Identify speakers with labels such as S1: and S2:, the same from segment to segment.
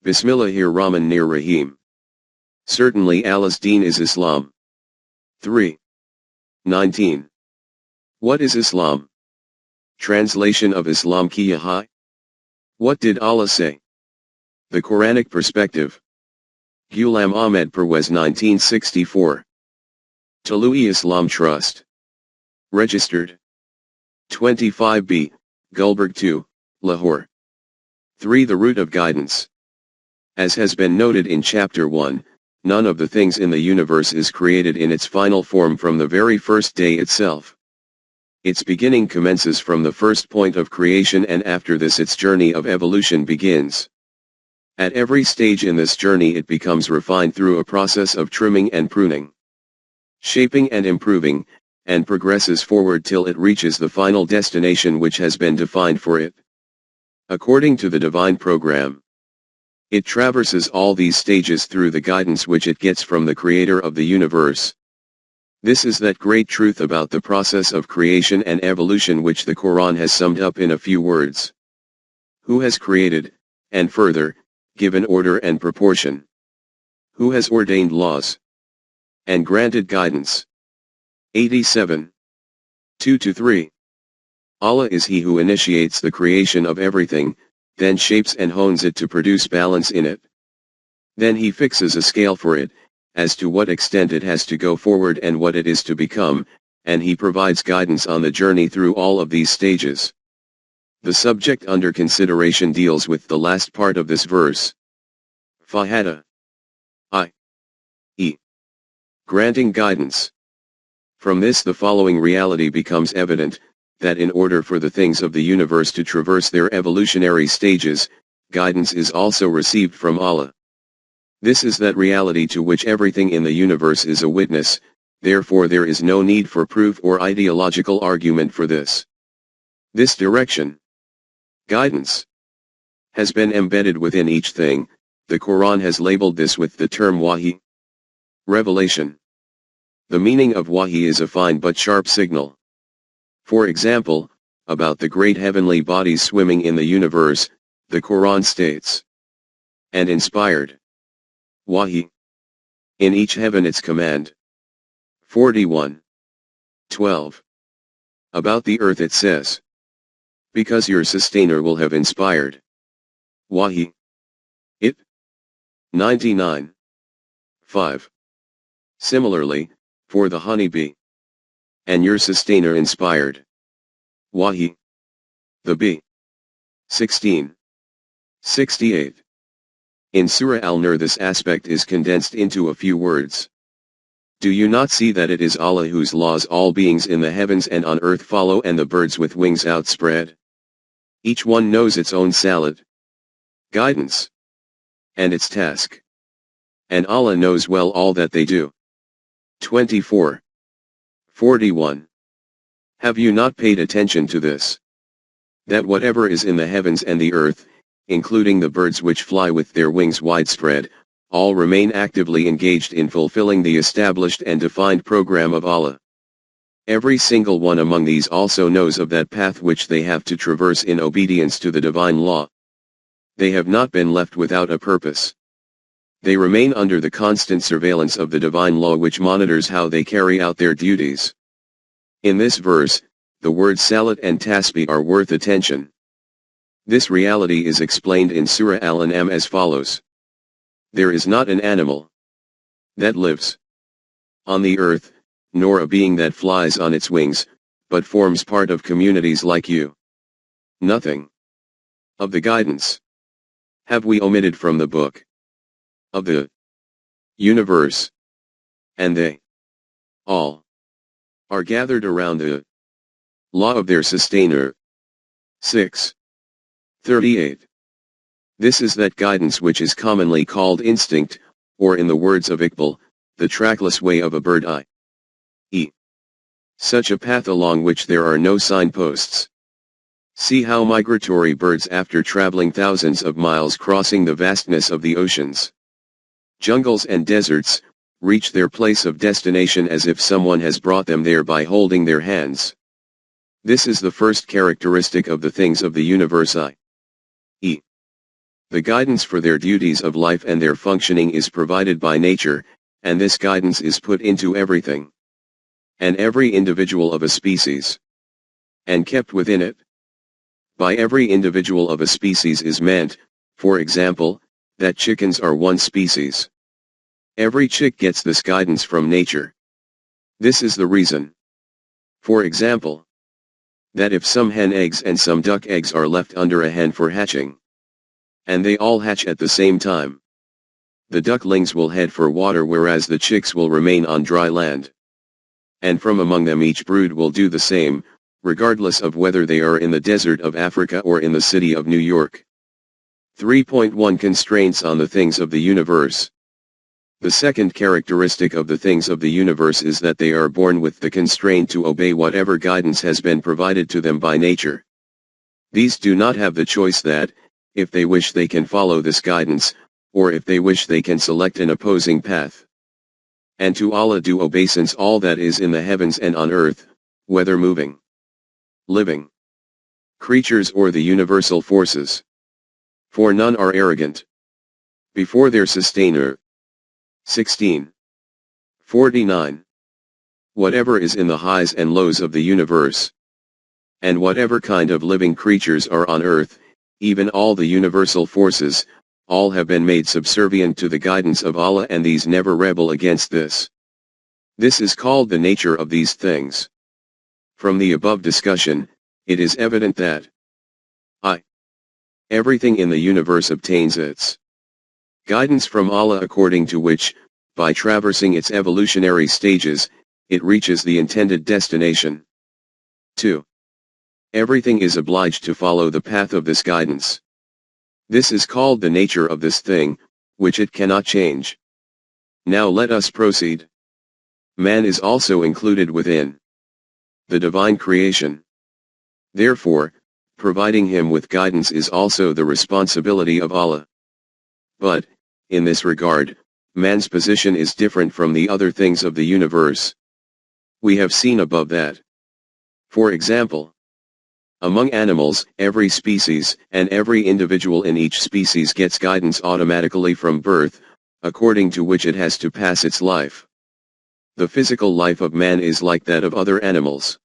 S1: Bismillahir-Rahmanir-Rahim. Certainly Allah's deen is Islam. 3. 19. What is Islam? Translation of Islam ki Yahai? What did Allah say? The Quranic perspective. Ghulam Ahmed Parwez 1964. Talui Islam Trust. Registered. 25B, Gulberg 2, Lahore. 3. The root of guidance. As has been noted in Chapter 1, none of the things in the universe is created in its final form from the very first day itself. Its beginning commences from the first point of creation, and after this its journey of evolution begins. At every stage in this journey it becomes refined through a process of trimming and pruning, shaping and improving, and progresses forward till it reaches the final destination which has been defined for it. According to the divine program, it traverses all these stages through the guidance which it gets from the Creator of the universe. This is that great truth about the process of creation and evolution which the Quran has summed up in a few words. Who has created, and further, given order and proportion? Who has ordained laws and granted guidance? 87. 2-3. Allah is He who initiates the creation of everything, then shapes and hones it to produce balance in it. Then He fixes a scale for it, as to what extent it has to go forward and what it is to become, and He provides guidance on the journey through all of these stages. The subject under consideration deals with the last part of this verse. Fahada. i.e. granting guidance. From this the following reality becomes evident, that in order for the things of the universe to traverse their evolutionary stages, guidance is also received from Allah. This is that reality to which everything in the universe is a witness, therefore there is no need for proof or ideological argument for this. This direction, guidance, has been embedded within each thing. The Quran has labeled this with the term wahi, revelation. The meaning of wahi is a fine but sharp signal. For example, about the great heavenly bodies swimming in the universe, the Quran states, and inspired wahi in each heaven its command. 41:12. About the earth it says, because your sustainer will have inspired wahi it. 99:5. Similarly, for the honeybee, and your sustainer inspired wahi the bee. 16:68. In Surah Al-Nur this aspect is condensed into a few words. Do you not see that it is Allah whose laws all beings in the heavens and on earth follow, and the birds with wings outspread? Each one knows its own salad, guidance, and its task. And Allah knows well all that they do. 24:41. Have you not paid attention to this? That whatever is in the heavens and the earth, including the birds which fly with their wings widespread, all remain actively engaged in fulfilling the established and defined program of Allah. Every single one among these also knows of that path which they have to traverse in obedience to the divine law. They have not been left without a purpose. They remain under the constant surveillance of the divine law which monitors how they carry out their duties. In this verse, the words salat and tasbih are worth attention. This reality is explained in Surah Al-An'am as follows. There is not an animal that lives on the earth, nor a being that flies on its wings, but forms part of communities like you. Nothing of the guidance have we omitted from the book of the universe, and they all are gathered around the law of their sustainer. 6:38. This is that guidance which is commonly called instinct, or in the words of Iqbal, the trackless way of a bird, i.e. such a path along which there are no signposts. See how migratory birds, after traveling thousands of miles crossing the vastness of the oceans, jungles and deserts, reach their place of destination as if someone has brought them there by holding their hands. This is the first characteristic of the things of the universe, i.e. The guidance for their duties of life and their functioning is provided by nature, and this guidance is put into everything and every individual of a species, and kept within it. By every individual of a species is meant, for example, that chickens are one species. Every chick gets this guidance from nature. This is the reason, for example, that if some hen eggs and some duck eggs are left under a hen for hatching, and they all hatch at the same time, the ducklings will head for water whereas the chicks will remain on dry land. And from among them each brood will do the same, regardless of whether they are in the desert of Africa or in the city of New York. 3.1 Constraints on the things of the universe. The second characteristic of the things of the universe is that they are born with the constraint to obey whatever guidance has been provided to them by nature. These do not have the choice that, if they wish they can follow this guidance, or if they wish they can select an opposing path. And to Allah do obeisance all that is in the heavens and on earth, whether moving, living creatures or the universal forces. For none are arrogant before their sustainer. 1649. Whatever is in the highs and lows of the universe, and whatever kind of living creatures are on earth, even all the universal forces, all have been made subservient to the guidance of Allah, and these never rebel against this. This is called the nature of these things. From the above discussion, it is evident that everything in the universe obtains its guidance from Allah, according to which, by traversing its evolutionary stages, it reaches the intended destination. 2. Everything is obliged to follow the path of this guidance. This is called the nature of this thing, which it cannot change. Now let us proceed. Man is also included within the divine creation. Therefore, providing him with guidance is also the responsibility of Allah. But, in this regard, man's position is different from the other things of the universe. We have seen above that, for example, among animals, every species and every individual in each species gets guidance automatically from birth, according to which it has to pass its life. The physical life of man is like that of other animals.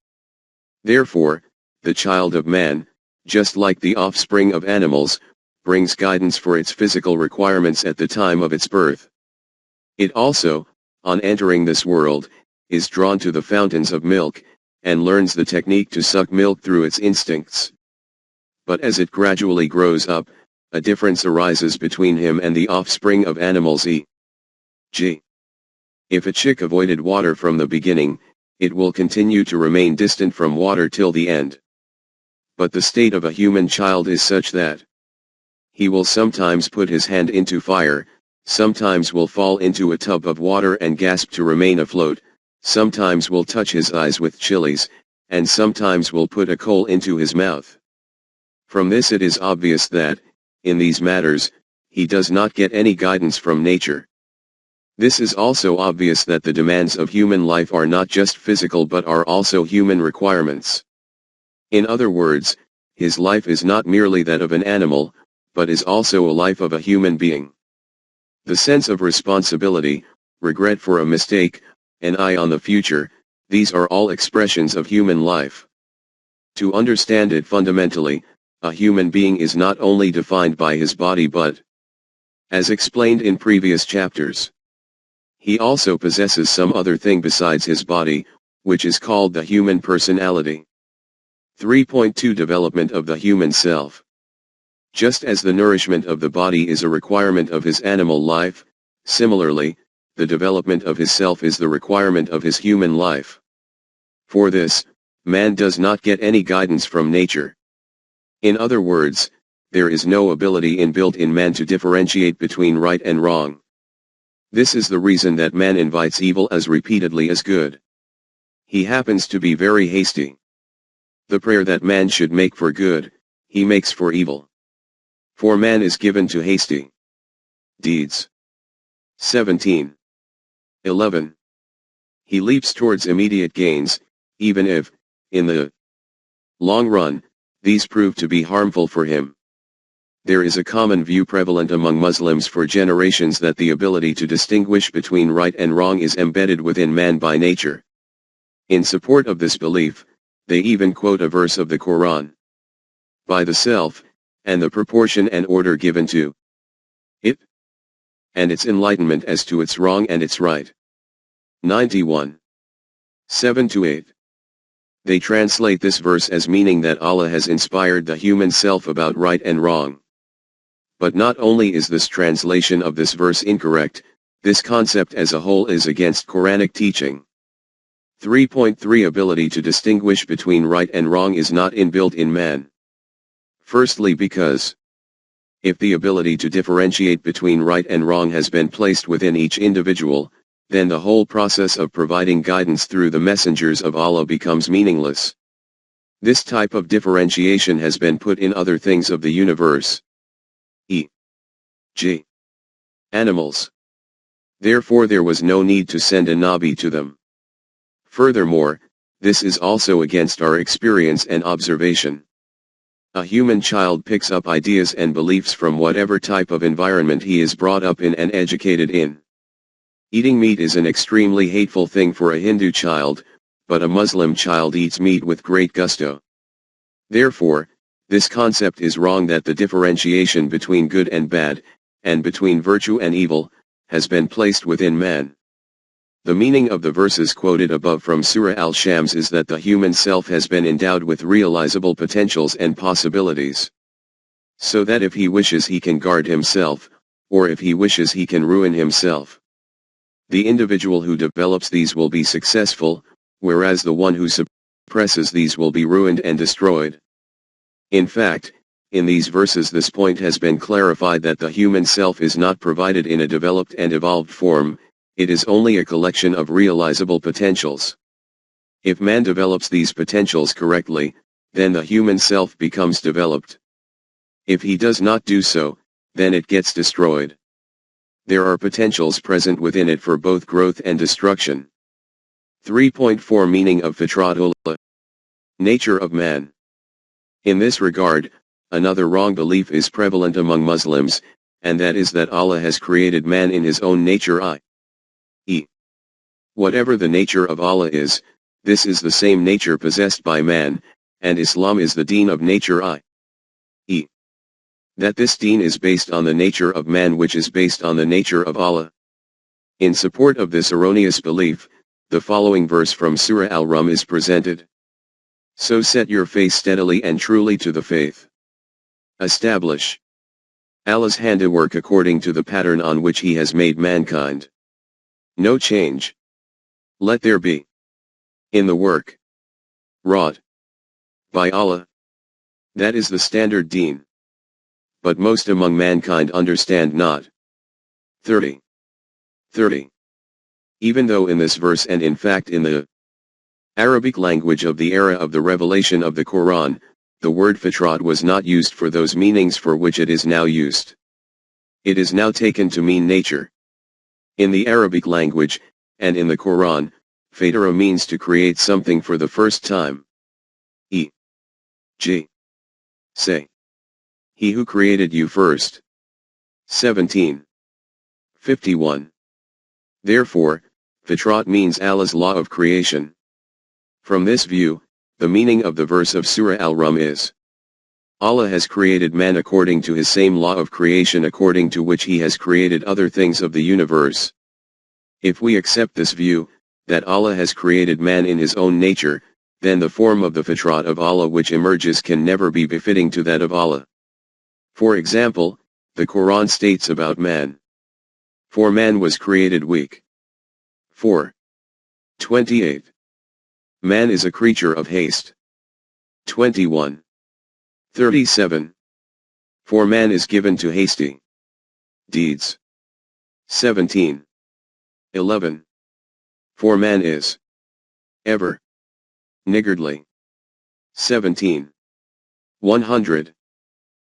S1: Therefore, the child of man, just like the offspring of animals, brings guidance for its physical requirements at the time of its birth. It also, on entering this world, is drawn to the fountains of milk, and learns the technique to suck milk through its instincts. But as it gradually grows up, a difference arises between him and the offspring of animals, e.g. if a chick avoided water from the beginning, it will continue to remain distant from water till the end. But the state of a human child is such that he will sometimes put his hand into fire, sometimes will fall into a tub of water and gasp to remain afloat, sometimes will touch his eyes with chilies, and sometimes will put a coal into his mouth. From this it is obvious that, in these matters, he does not get any guidance from nature. This is also obvious that the demands of human life are not just physical but are also human requirements. In other words, his life is not merely that of an animal, but is also a life of a human being. The sense of responsibility, regret for a mistake, an eye on the future, these are all expressions of human life. To understand it fundamentally, a human being is not only defined by his body but, as explained in previous chapters, he also possesses some other thing besides his body, which is called the human personality. 3.2 Development of the human self. Just as the nourishment of the body is a requirement of his animal life, similarly, the development of his self is the requirement of his human life. For this, man does not get any guidance from nature. In other words, there is no ability inbuilt in man to differentiate between right and wrong. This is the reason that man invites evil as repeatedly as good. He happens to be very hasty. The prayer that man should make for good, he makes for evil. For man is given to hasty deeds. 17. 11. He leaps towards immediate gains, even if, in the long run, these prove to be harmful for him. There is a common view prevalent among Muslims for generations that the ability to distinguish between right and wrong is embedded within man by nature. In support of this belief, they even quote a verse of the Quran. By the self, and the proportion and order given to it, and its enlightenment as to its wrong and its right. 91. 7-8. They translate this verse as meaning that Allah has inspired the human self about right and wrong. But not only is this translation of this verse incorrect, this concept as a whole is against Quranic teaching. 3.3 Ability to distinguish between right and wrong is not inbuilt in man. Firstly because, if the ability to differentiate between right and wrong has been placed within each individual, then the whole process of providing guidance through the messengers of Allah becomes meaningless. This type of differentiation has been put in other things of the universe, e.g., animals. Therefore there was no need to send a Nabi to them. Furthermore, this is also against our experience and observation. A human child picks up ideas and beliefs from whatever type of environment he is brought up in and educated in. Eating meat is an extremely hateful thing for a Hindu child, but a Muslim child eats meat with great gusto. Therefore, this concept is wrong that the differentiation between good and bad, and between virtue and evil, has been placed within man. The meaning of the verses quoted above from Surah Al-Shams is that the human self has been endowed with realizable potentials and possibilities. So that if he wishes he can guard himself, or if he wishes he can ruin himself. The individual who develops these will be successful, whereas the one who suppresses these will be ruined and destroyed. In fact, in these verses this point has been clarified that the human self is not provided in a developed and evolved form, it is only a collection of realizable potentials. If man develops these potentials correctly, then the human self becomes developed. If he does not do so, then it gets destroyed. There are potentials present within it for both growth and destruction. 3.4 Meaning of Fitratullah. Nature of man. In this regard, another wrong belief is prevalent among Muslims, and that is that Allah has created man in his own nature i.e. whatever the nature of Allah is, this is the same nature possessed by man, and Islam is the deen of nature i.e. that this deen is based on the nature of man which is based on the nature of Allah. In support of this erroneous belief, the following verse from Surah Al-Rum is presented. So set your face steadily and truly to the faith. Establish Allah's handiwork according to the pattern on which He has made mankind. No change. Let there be in the work wrought by Allah. That is the standard deen. But most among mankind understand not. 30. Even though in this verse and in fact in the Arabic language of the era of the revelation of the Quran, the word fitrat was not used for those meanings for which it is now used. It is now taken to mean nature. In the Arabic language, and in the Quran, fitra means to create something for the first time. E.g. say, He who created you first. 17:51. Therefore, fitrat means Allah's law of creation. From this view, the meaning of the verse of Surah Al-Rum is, Allah has created man according to his same law of creation according to which he has created other things of the universe. If we accept this view, that Allah has created man in his own nature, then the form of the fitrat of Allah which emerges can never be befitting to that of Allah. For example, the Quran states about man. For man was created weak. 4:28. Man is a creature of haste. 21:37. For man is given to hasty deeds. 17:11. For man is ever niggardly. 17:100.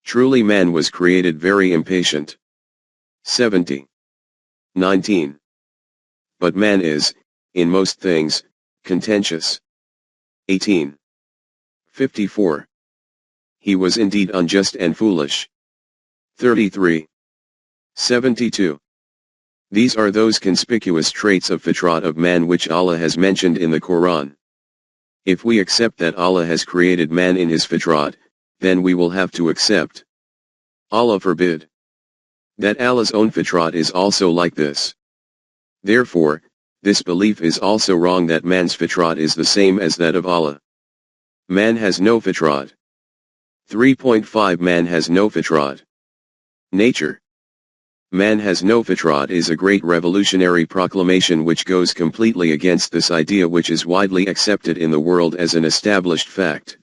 S1: Truly man was created very impatient. 70:19. But man is, in most things, contentious. 18:54. He was indeed unjust and foolish. 33. 72. These are those conspicuous traits of fitrat of man which Allah has mentioned in the Quran. If we accept that Allah has created man in his fitrat, then we will have to accept, Allah forbid, that Allah's own fitrat is also like this. Therefore, this belief is also wrong that man's fitrat is the same as that of Allah. Man has no fitrat. 3.5 Man has no fitrat. Nature. Man has no fitrat is a great revolutionary proclamation which goes completely against this idea which is widely accepted in the world as an established fact.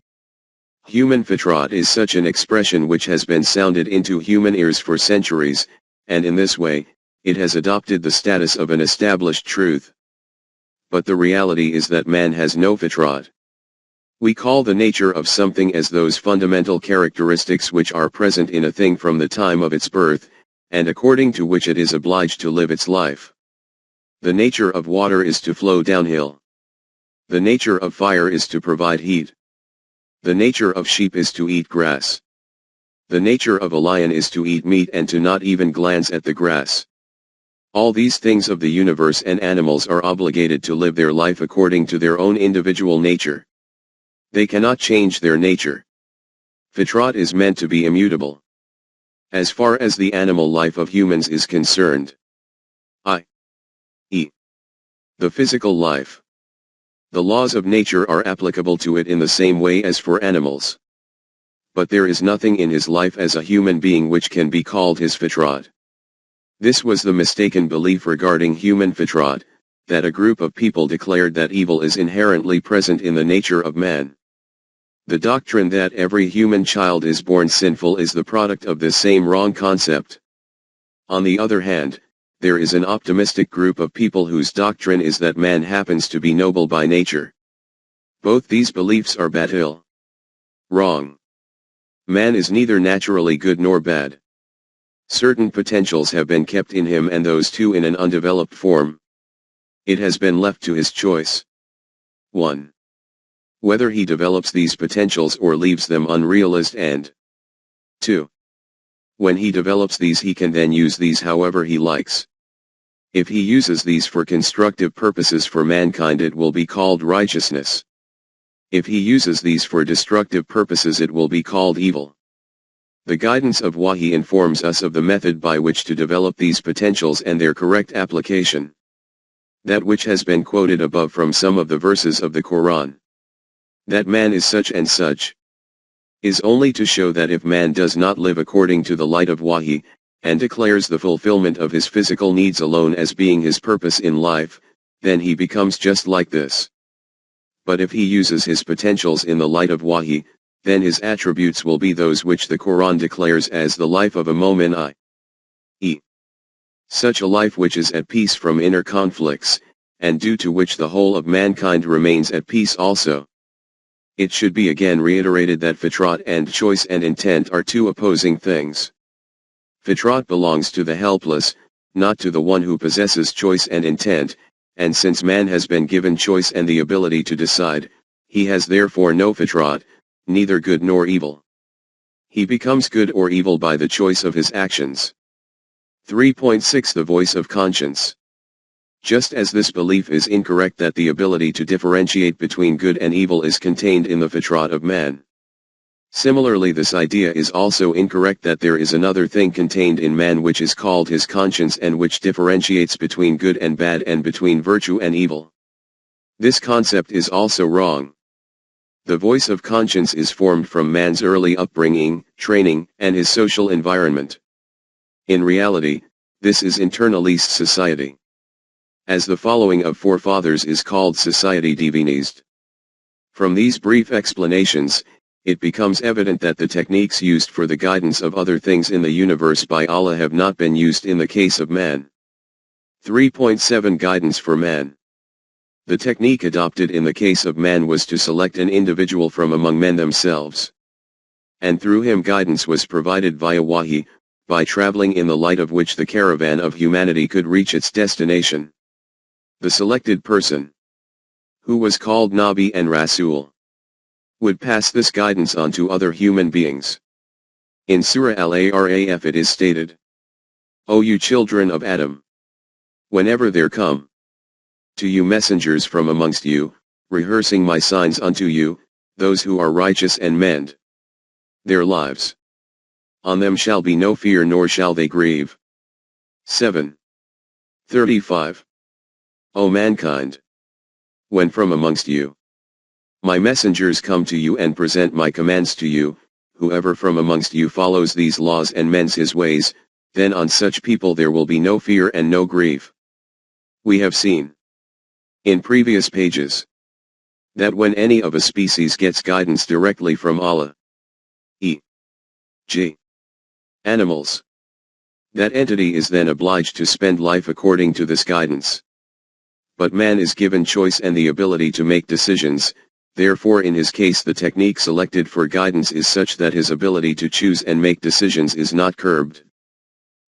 S1: Human fitrat is such an expression which has been sounded into human ears for centuries, and in this way, it has adopted the status of an established truth. But the reality is that man has no fitrat. We call the nature of something as those fundamental characteristics which are present in a thing from the time of its birth, and according to which it is obliged to live its life. The nature of water is to flow downhill. The nature of fire is to provide heat. The nature of sheep is to eat grass. The nature of a lion is to eat meat and to not even glance at the grass. All these things of the universe and animals are obligated to live their life according to their own individual nature. They cannot change their nature. Fitrat is meant to be immutable. As far as the animal life of humans is concerned, i.e., the physical life, the laws of nature are applicable to it in the same way as for animals. But there is nothing in his life as a human being which can be called his fitrat. This was the mistaken belief regarding human fitrat, that a group of people declared that evil is inherently present in the nature of man. The doctrine that every human child is born sinful is the product of this same wrong concept. On the other hand, there is an optimistic group of people whose doctrine is that man happens to be noble by nature. Both these beliefs are batil. Wrong. Man is neither naturally good nor bad. Certain potentials have been kept in him and those too in an undeveloped form. It has been left to his choice. 1. Whether he develops these potentials or leaves them unrealized, and 2. When he develops these he can then use these however he likes. If he uses these for constructive purposes for mankind it will be called righteousness. If he uses these for destructive purposes it will be called evil. The guidance of Wahi informs us of the method by which to develop these potentials and their correct application. That which has been quoted above from some of the verses of the Quran, that man is such and such, is only to show that if man does not live according to the light of Wahi, and declares the fulfillment of his physical needs alone as being his purpose in life, then he becomes just like this. But if he uses his potentials in the light of Wahi, then his attributes will be those which the Quran declares as the life of a mu'min, i.e., such a life which is at peace from inner conflicts, and due to which the whole of mankind remains at peace also. It should be again reiterated that fitrat and choice and intent are two opposing things. Fitrat belongs to the helpless, not to the one who possesses choice and intent, and since man has been given choice and the ability to decide, he has therefore no fitrat, neither good nor evil. He becomes good or evil by the choice of his actions. 3.6 The voice of conscience. Just as this belief is incorrect that the ability to differentiate between good and evil is contained in the fitrat of man. Similarly, this idea is also incorrect that there is another thing contained in man which is called his conscience and which differentiates between good and bad and between virtue and evil. This concept is also wrong. The voice of conscience is formed from man's early upbringing, training, and his social environment. In reality, this is internalist society. As the following of forefathers is called society divinized. From these brief explanations, it becomes evident that the techniques used for the guidance of other things in the universe by Allah have not been used in the case of man. 3.7 Guidance for man. The technique adopted in the case of man was to select an individual from among men themselves. And through him guidance was provided via Wahi, by traveling in the light of which the caravan of humanity could reach its destination. The selected person, who was called Nabi and Rasul, would pass this guidance on to other human beings. In Surah Al-Araf it is stated, O you children of Adam! Whenever there come to you messengers from amongst you, rehearsing my signs unto you, those who are righteous and mend their lives, on them shall be no fear nor shall they grieve. 7. 35. O mankind! When from amongst you my messengers come to you and present my commands to you, whoever from amongst you follows these laws and mends his ways, then on such people there will be no fear and no grief. We have seen in previous pages that when any of a species gets guidance directly from Allah, e.g., animals, that entity is then obliged to spend life according to this guidance. But man is given choice and the ability to make decisions, therefore in his case the technique selected for guidance is such that his ability to choose and make decisions is not curbed.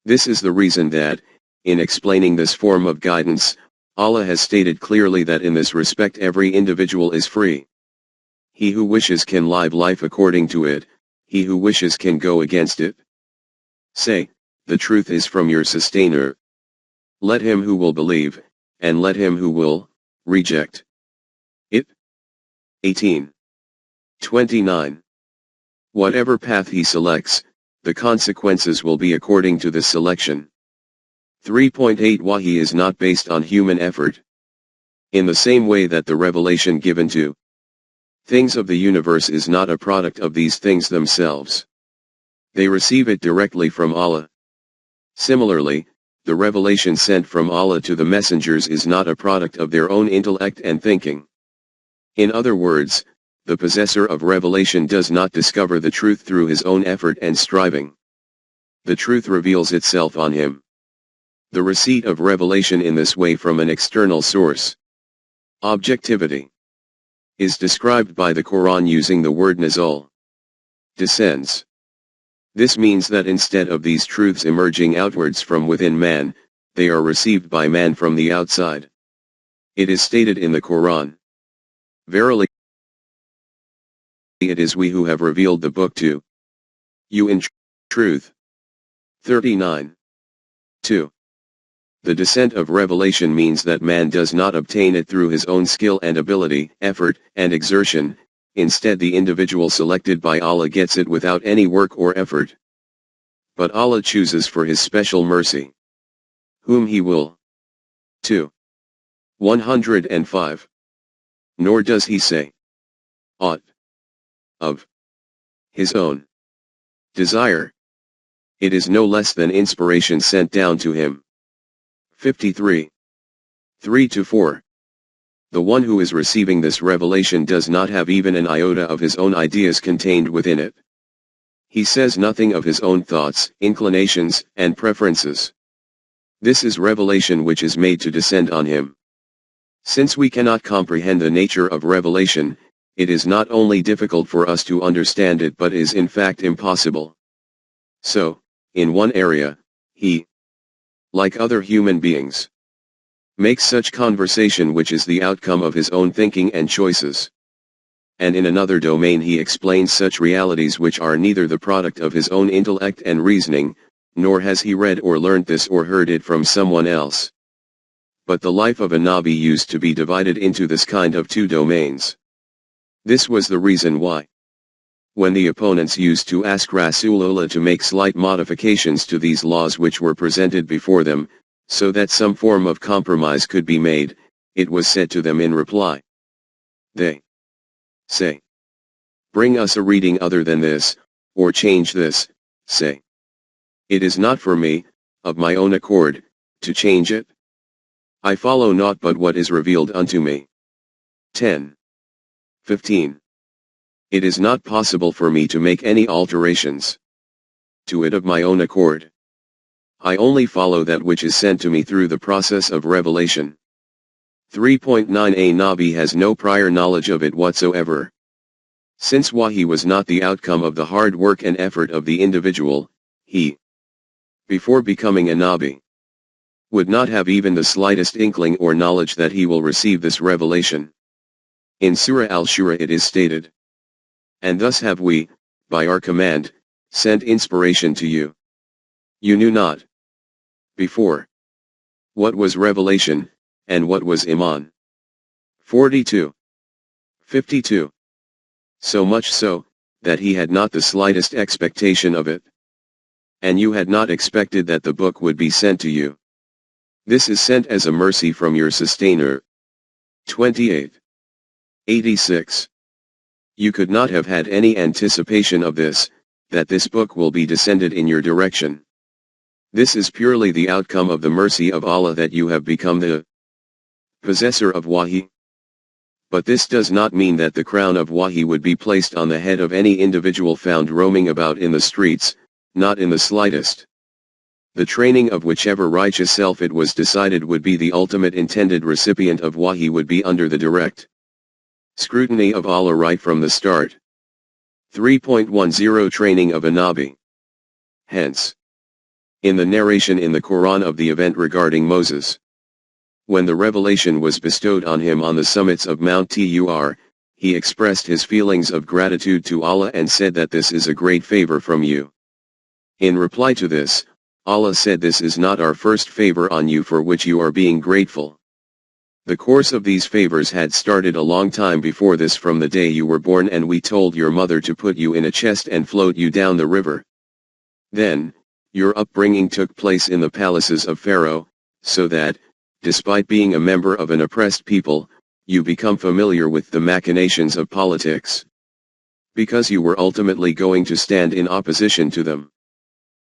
S1: This is the reason that, in explaining this form of guidance, Allah has stated clearly that in this respect every individual is free. He who wishes can live life according to it, he who wishes can go against it. Say, the truth is from your sustainer. Let him who will believe, and let him who will, reject it. 18. 29. Whatever path he selects, the consequences will be according to this selection. 3.8 Wahi is not based on human effort. In the same way that the revelation given to things of the universe is not a product of these things themselves. They receive it directly from Allah. Similarly, the revelation sent from Allah to the messengers is not a product of their own intellect and thinking. In other words, the possessor of revelation does not discover the truth through his own effort and striving. The truth reveals itself on him. The receipt of revelation in this way from an external source, objectivity, is described by the Quran using the word nazal, descends. This means that instead of these truths emerging outwards from within man, they are received by man from the outside. It is stated in the Quran, verily, it is we who have revealed the book to you in truth. 39. 2. The descent of revelation means that man does not obtain it through his own skill and ability, effort, and exertion. Instead the individual selected by Allah gets it without any work or effort. But Allah chooses for his special mercy whom he will. 2. 105. Nor does he say aught of his own desire. It is no less than inspiration sent down to him. 53. 3-4. The one who is receiving this revelation does not have even an iota of his own ideas contained within it. He says nothing of his own thoughts, inclinations, and preferences. This is revelation which is made to descend on him. Since we cannot comprehend the nature of revelation, it is not only difficult for us to understand it but is in fact impossible. So, in one area, he, like other human beings, makes such conversation which is the outcome of his own thinking and choices. And in another domain he explains such realities which are neither the product of his own intellect and reasoning, nor has he read or learnt this or heard it from someone else. But the life of a Nabi used to be divided into this kind of two domains. This was the reason why, when the opponents used to ask Rasulullah to make slight modifications to these laws which were presented before them, so that some form of compromise could be made, it was said to them in reply. They say, bring us a reading other than this, or change this. Say, it is not for me, of my own accord, to change it. I follow naught but what is revealed unto me. 10. 15. It is not possible for me to make any alterations to it of my own accord. I only follow that which is sent to me through the process of revelation. 3.9 A Nabi has no prior knowledge of it whatsoever. Since Wahi was not the outcome of the hard work and effort of the individual, he, before becoming a Nabi, would not have even the slightest inkling or knowledge that he will receive this revelation. In Surah Al-Shura it is stated, and thus have we, by our command, sent inspiration to you. You knew not before what was revelation, and what was Iman. 42. 52. So much so, that he had not the slightest expectation of it. And you had not expected that the book would be sent to you. This is sent as a mercy from your sustainer. 28. 86. You could not have had any anticipation of this, that this book will be descended in your direction. This is purely the outcome of the mercy of Allah that you have become the possessor of Wahi. But this does not mean that the crown of Wahi would be placed on the head of any individual found roaming about in the streets, not in the slightest. The training of whichever righteous self it was decided would be the ultimate intended recipient of Wahi would be under the direct scrutiny of Allah right from the start. 3.10 Training of a Nabi. Hence, in the narration in the Quran of the event regarding Moses, when the revelation was bestowed on him on the summits of Mount Tur, he expressed his feelings of gratitude to Allah and said that this is a great favor from you. In reply to this, Allah said, this is not our first favor on you for which you are being grateful. The course of these favors had started a long time before this, from the day you were born, and we told your mother to put you in a chest and float you down the river. Then, your upbringing took place in the palaces of Pharaoh, so that, despite being a member of an oppressed people, you become familiar with the machinations of politics. Because you were ultimately going to stand in opposition to them.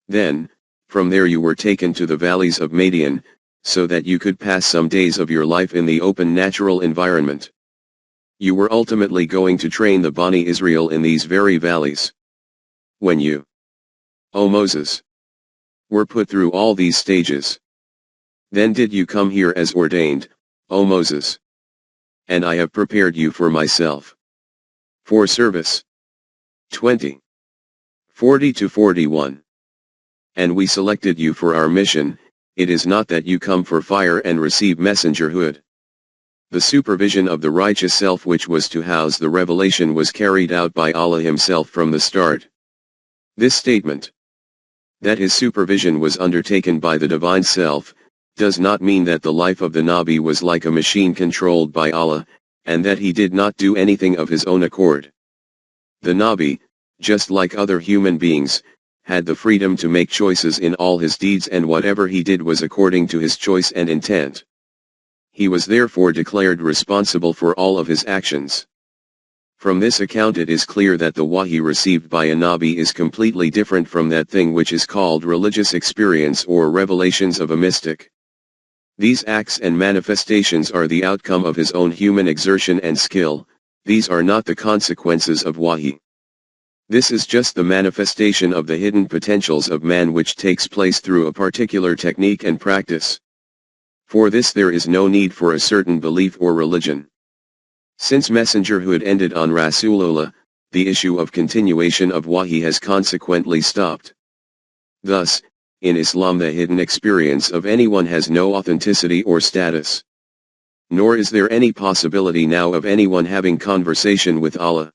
S1: Then, from there you were taken to the valleys of Madian, so that you could pass some days of your life in the open natural environment. You were ultimately going to train the Bani Israel in these very valleys. When you, O Moses, were put through all these stages, then did you come here as ordained, O Moses. And I have prepared you for myself, for service. 20. 40-41. And we selected you for our mission. It is not that you come for fire and receive messengerhood. The supervision of the righteous self which was to house the revelation was carried out by Allah himself from the start. This statement, that his supervision was undertaken by the divine self, does not mean that the life of the Nabi was like a machine controlled by Allah, and that he did not do anything of his own accord. The Nabi, just like other human beings, had the freedom to make choices in all his deeds, and whatever he did was according to his choice and intent. He was therefore declared responsible for all of his actions. From this account it is clear that the Wahi received by a Nabi is completely different from that thing which is called religious experience or revelations of a mystic. These acts and manifestations are the outcome of his own human exertion and skill. These are not the consequences of Wahi. This is just the manifestation of the hidden potentials of man, which takes place through a particular technique and practice. For this there is no need for a certain belief or religion. Since messengerhood ended on Rasulullah, the issue of continuation of Wahi has consequently stopped. Thus, in Islam the hidden experience of anyone has no authenticity or status. Nor is there any possibility now of anyone having conversation with Allah.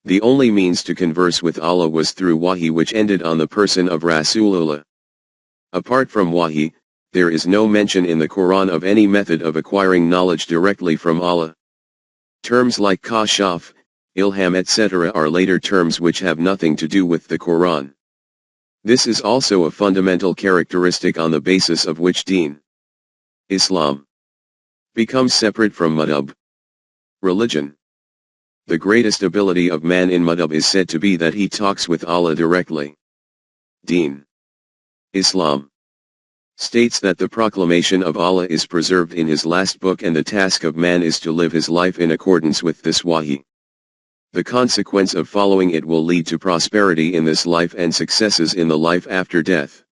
S1: The only means to converse with Allah was through Wahi, which ended on the person of Rasulullah. Apart from Wahi, there is no mention in the Quran of any method of acquiring knowledge directly from Allah. Terms like Kashaf, Ilham etc. are later terms which have nothing to do with the Quran. This is also a fundamental characteristic on the basis of which Deen, Islam, becomes separate from madhab, religion. The greatest ability of man in madhab is said to be that he talks with Allah directly. Deen, Islam, states that the proclamation of Allah is preserved in his last book, and the task of man is to live his life in accordance with this Wahi. The consequence of following it will lead to prosperity in this life and successes in the life after death.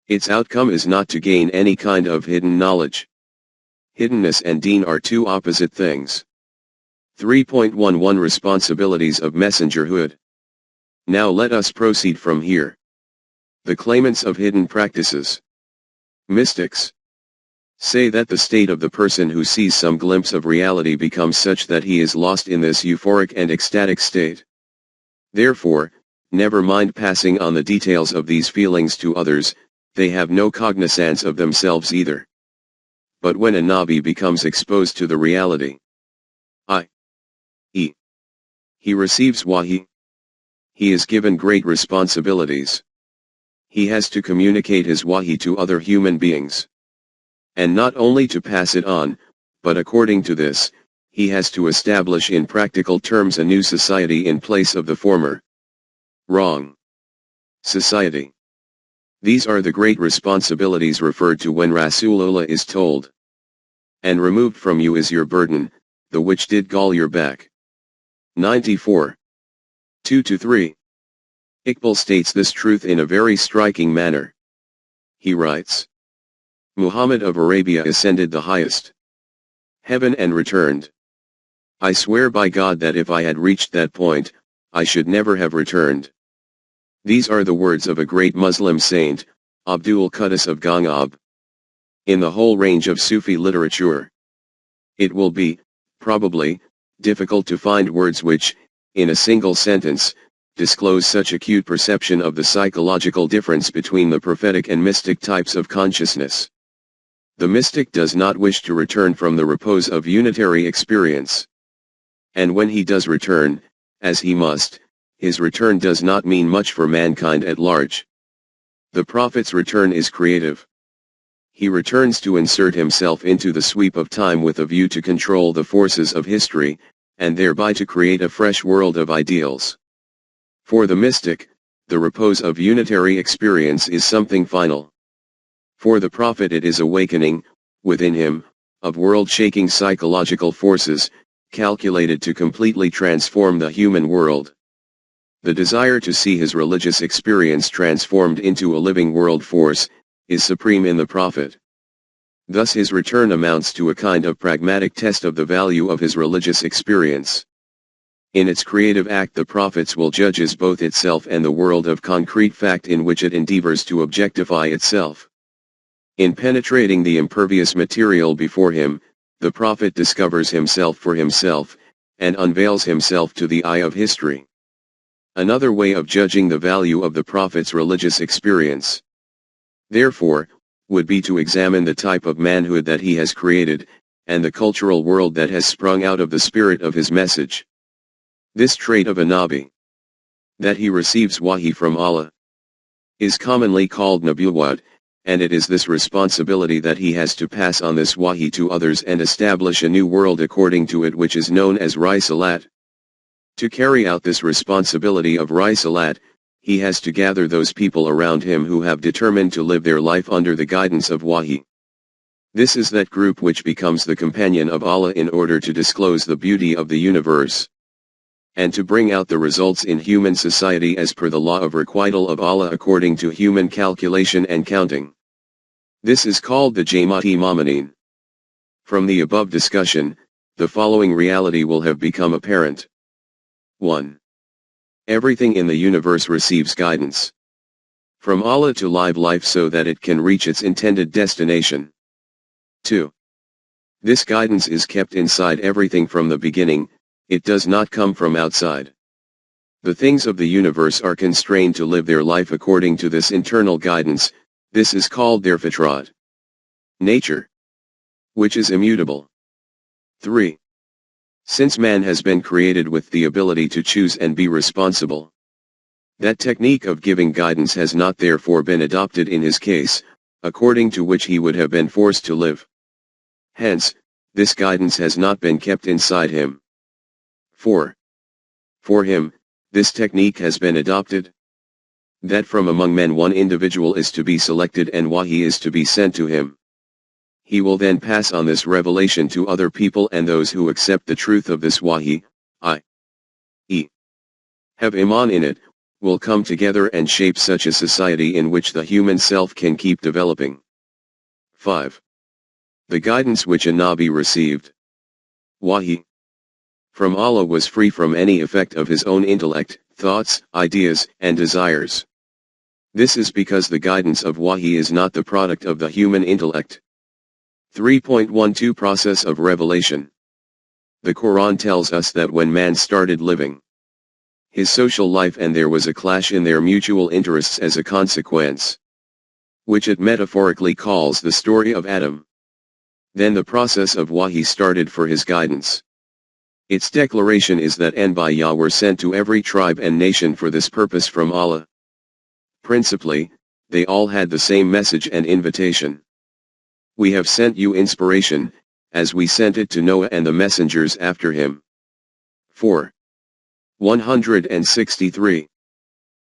S1: Its outcome is not to gain any kind of hidden knowledge. Hiddenness and deen are two opposite things. 3.11 Responsibilities of messengerhood. Now let us proceed from here. The claimants of hidden practices, mystics, say that the state of the person who sees some glimpse of reality becomes such that he is lost in this euphoric and ecstatic state. Therefore, never mind passing on the details of these feelings to others, they have no cognizance of themselves either. But when a Nabi becomes exposed to the reality, i.e., he receives wahi, he is given great responsibilities. He has to communicate his wahi to other human beings. And not only to pass it on, but according to this, he has to establish in practical terms a new society in place of the former wrong society. These are the great responsibilities referred to when Rasulullah is told, "And removed from you is your burden, the which did gall your back." 94. 2-3. Iqbal states this truth in a very striking manner. He writes, Muhammad of Arabia ascended the highest heaven and returned. I swear by God that if I had reached that point, I should never have returned. These are the words of a great Muslim saint, Abdul Quddus of Gangab. In the whole range of Sufi literature, it will be, probably, difficult to find words which, in a single sentence, disclose such acute perception of the psychological difference between the prophetic and mystic types of consciousness. The mystic does not wish to return from the repose of unitary experience. And when he does return, as he must, his return does not mean much for mankind at large. The prophet's return is creative. He returns to insert himself into the sweep of time with a view to control the forces of history, and thereby to create a fresh world of ideals. For the mystic, the repose of unitary experience is something final. For the prophet it is awakening, within him, of world-shaking psychological forces, calculated to completely transform the human world. The desire to see his religious experience transformed into a living world force, is supreme in the prophet. Thus his return amounts to a kind of pragmatic test of the value of his religious experience. In its creative act the prophet's will judges both itself and the world of concrete fact in which it endeavors to objectify itself. In penetrating the impervious material before him, the prophet discovers himself for himself, and unveils himself to the eye of history. Another way of judging the value of the prophet's religious experience, therefore, would be to examine the type of manhood that he has created, and the cultural world that has sprung out of the spirit of his message. This trait of a Nabi, that he receives wahi from Allah, is commonly called Nabuwwat, and it is this responsibility that he has to pass on this wahi to others and establish a new world according to it, which is known as Risalat. To carry out this responsibility of Risalat, he has to gather those people around him who have determined to live their life under the guidance of wahi. This is that group which becomes the companion of Allah in order to disclose the beauty of the universe, and to bring out the results in human society as per the law of requital of Allah according to human calculation and counting. This is called the Jamaat-e-Mu'minin. From the above discussion, the following reality will have become apparent. 1. Everything in the universe receives guidance from Allah to live life so that it can reach its intended destination. 2. This guidance is kept inside everything from the beginning, it does not come from outside. The things of the universe are constrained to live their life according to this internal guidance, this is called their fitrat, nature, which is immutable. 3. Since man has been created with the ability to choose and be responsible, that technique of giving guidance has not therefore been adopted in his case, according to which he would have been forced to live. Hence, this guidance has not been kept inside him. 4. For him, this technique has been adopted, that from among men one individual is to be selected and wahi is to be sent to him. He will then pass on this revelation to other people, and those who accept the truth of this wahi, i.e., have iman in it, will come together and shape such a society in which the human self can keep developing. 5. The guidance which a Nabi received, wahi, from Allah was free from any effect of his own intellect, thoughts, ideas, and desires. This is because the guidance of wahi is not the product of the human intellect. 3.12 Process of Revelation. The Quran tells us that when man started living, his social life, and there was a clash in their mutual interests as a consequence, which it metaphorically calls the story of Adam. Then the process of Wahi started for his guidance. Its declaration is that Anbiya were sent to every tribe and nation for this purpose from Allah. Principally, they all had the same message and invitation. We have sent you inspiration, as we sent it to Noah and the messengers after him. 4. 163.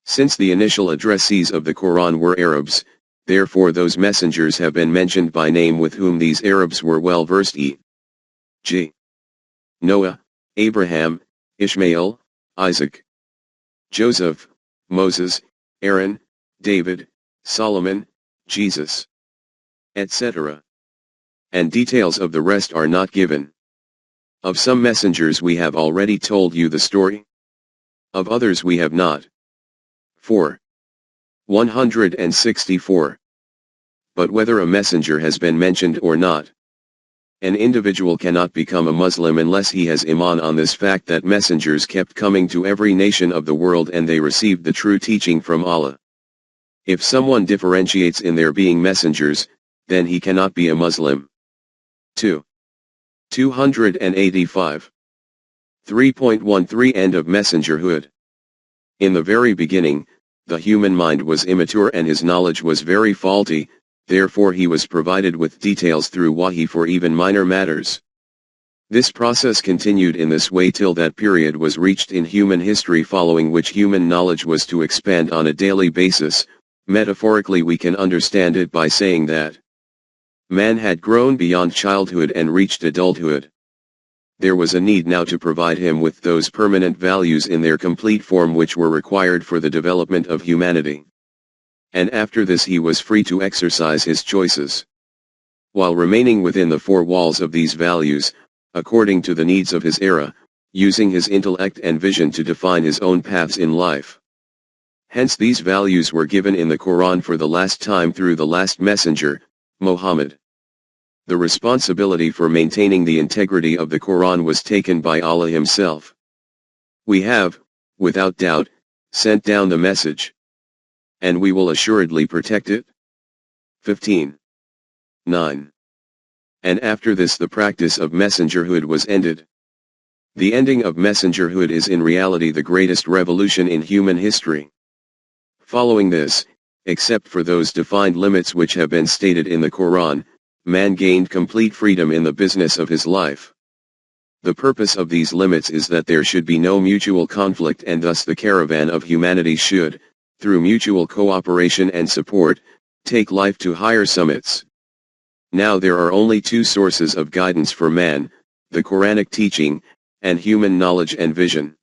S1: Since the initial addressees of the Quran were Arabs, therefore those messengers have been mentioned by name with whom these Arabs were well versed, e.g. Noah, Abraham, Ishmael, Isaac, Joseph, Moses, Aaron, David, Solomon, Jesus, etc. And details of the rest are not given. Of some messengers we have already told you the story. Of others we have not. 4. 164. But whether a messenger has been mentioned or not, an individual cannot become a Muslim unless he has iman on this fact that messengers kept coming to every nation of the world and they received the true teaching from Allah. If someone differentiates in their being messengers, then he cannot be a Muslim. 2. 285. 3.13 End of messengerhood. In the very beginning, the human mind was immature and his knowledge was very faulty, therefore he was provided with details through Wahi for even minor matters. This process continued in this way till that period was reached in human history, following which human knowledge was to expand on a daily basis. Metaphorically we can understand it by saying that man had grown beyond childhood and reached adulthood. There was a need now to provide him with those permanent values in their complete form which were required for the development of humanity. And after this he was free to exercise his choices, while remaining within the four walls of these values, according to the needs of his era, using his intellect and vision to define his own paths in life. Hence these values were given in the Quran for the last time through the last messenger, Muhammad. The responsibility for maintaining the integrity of the Quran was taken by Allah himself. We have, without doubt, sent down the message, and we will assuredly protect it. 15. 9. And after this the practice of messengerhood was ended. The ending of messengerhood is in reality the greatest revolution in human history. Following this, except for those defined limits which have been stated in the Quran, man gained complete freedom in the business of his life. The purpose of these limits is that there should be no mutual conflict, and thus the caravan of humanity should, through mutual cooperation and support, take life to higher summits. Now there are only two sources of guidance for man, the Quranic teaching, and human knowledge and vision.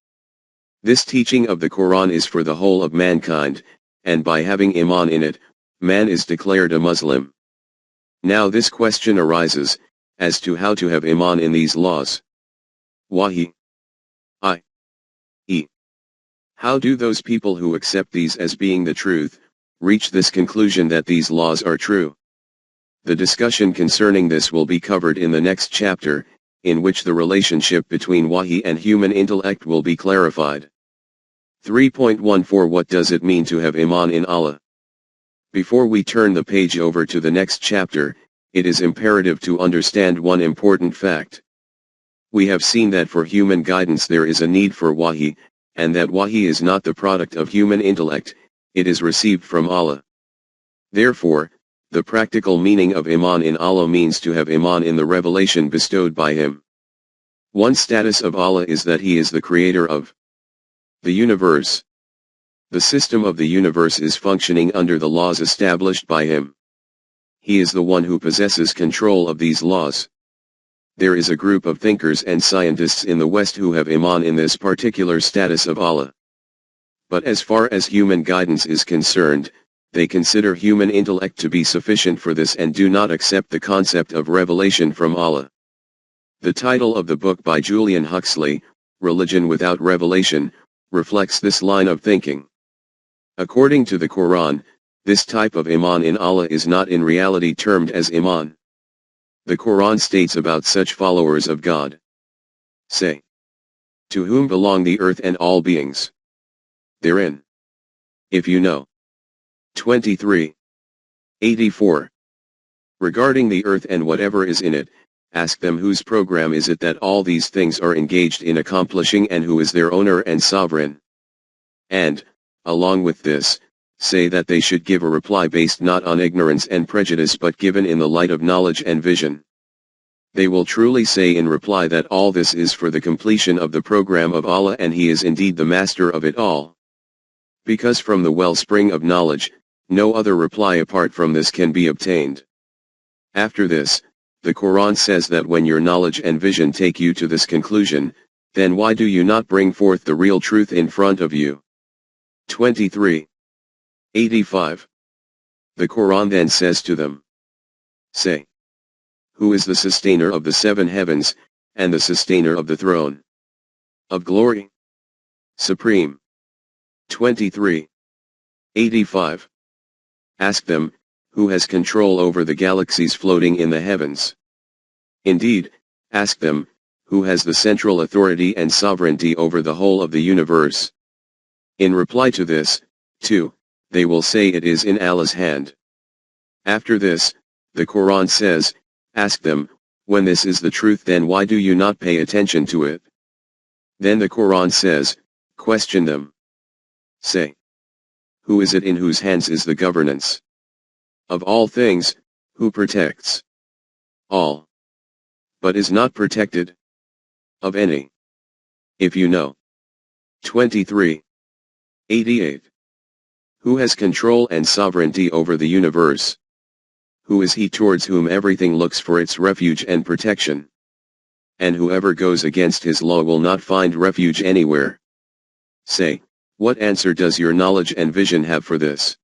S1: This teaching of the Quran is for the whole of mankind, and by having iman in it, man is declared a Muslim. Now this question arises, as to how to have iman in these laws. Wahi. i.e. How do those people who accept these as being the truth, reach this conclusion that these laws are true? The discussion concerning this will be covered in the next chapter, in which the relationship between Wahi and human intellect will be clarified. 3.14 What does it mean to have iman in Allah? Before we turn the page over to the next chapter, it is imperative to understand one important fact. We have seen that for human guidance there is a need for Wahi, and that Wahi is not the product of human intellect, it is received from Allah. Therefore, the practical meaning of iman in Allah means to have iman in the revelation bestowed by Him. One status of Allah is that He is the creator of the universe. The system of the universe is functioning under the laws established by Him. He is the one who possesses control of these laws. There is a group of thinkers and scientists in the West who have iman in this particular status of Allah. But as far as human guidance is concerned, they consider human intellect to be sufficient for this and do not accept the concept of revelation from Allah. The title of the book by Julian Huxley, Religion Without Revelation, reflects this line of thinking. According to the Quran, this type of iman in Allah is not in reality termed as iman. The Quran states about such followers of God. Say, to whom belong the earth and all beings? therein. If you know. 23. 84. Regarding the earth and whatever is in it, ask them whose program is it that all these things are engaged in accomplishing and who is their owner and sovereign. And, along with this, say that they should give a reply based not on ignorance and prejudice but given in the light of knowledge and vision. They will truly say in reply that all this is for the completion of the program of Allah and He is indeed the master of it all. Because from the wellspring of knowledge, no other reply apart from this can be obtained. After this, the Quran says that when your knowledge and vision take you to this conclusion, then why do you not bring forth the real truth in front of you? 23. 85. The Quran then says to them, say, who is the sustainer of the seven heavens, and the sustainer of the throne of glory? Supreme. 23. 85. Ask them, who has control over the galaxies floating in the heavens? Indeed, ask them, who has the central authority and sovereignty over the whole of the universe? In reply to this, too, they will say it is in Allah's hand. After this, the Quran says, ask them, when this is the truth then why do you not pay attention to it? Then the Quran says, question them. Say, who is it in whose hands is the governance of all things, who protects all, but is not protected of any? If you know. 23. 88. Who has control and sovereignty over the universe? Who is he towards whom everything looks for its refuge and protection? And whoever goes against his law will not find refuge anywhere. Say, what answer does your knowledge and vision have for this?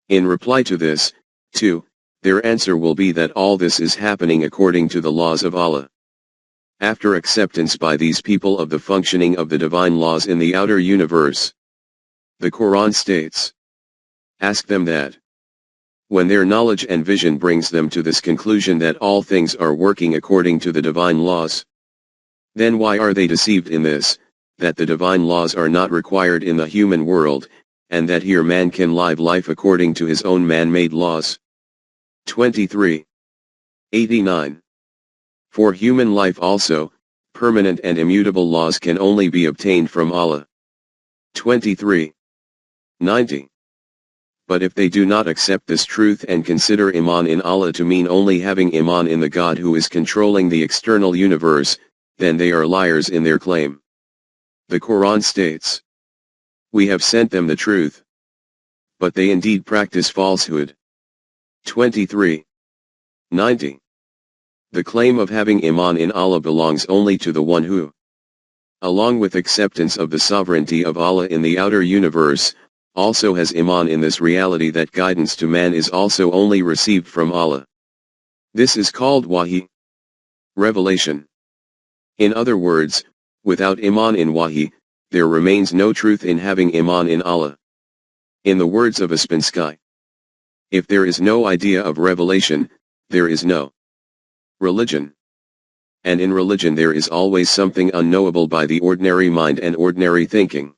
S1: In reply to this, too, their answer will be that all this is happening according to the laws of Allah. After acceptance by these people of the functioning of the divine laws in the outer universe, the Quran states, ask them that. When their knowledge and vision brings them to this conclusion that all things are working according to the divine laws, then why are they deceived in this, that the divine laws are not required in the human world, and that here man can live life according to his own man-made laws? 23. 89. For human life also, permanent and immutable laws can only be obtained from Allah. 23. 90. But if they do not accept this truth and consider Iman in Allah to mean only having Iman in the God who is controlling the external universe, then they are liars in their claim. The Quran states, we have sent them the truth, but they indeed practice falsehood. 23. 90. The claim of having Iman in Allah belongs only to the one who, along with acceptance of the sovereignty of Allah in the outer universe, also has Iman in this reality that guidance to man is also only received from Allah. This is called Wahi, revelation. In other words, without Iman in Wahi, there remains no truth in having Iman in Allah. In the words of Uspensky, if there is no idea of revelation, there is no religion. And in religion there is always something unknowable by the ordinary mind and ordinary thinking.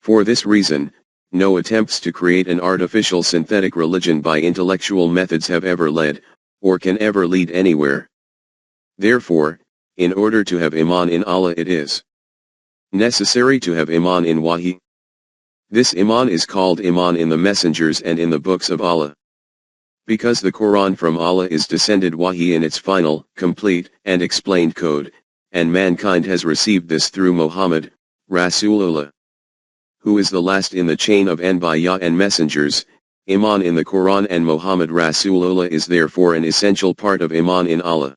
S1: For this reason, no attempts to create an artificial synthetic religion by intellectual methods have ever led, or can ever lead anywhere. Therefore, in order to have Iman in Allah it is necessary to have Iman in Wahi. This Iman is called Iman in the messengers and in the books of Allah. Because the Quran from Allah is descended Wahi in its final, complete, and explained code, and mankind has received this through Muhammad, Rasulullah, who is the last in the chain of Anbiya and messengers. Iman in the Quran and Muhammad Rasulullah is therefore an essential part of Iman in Allah.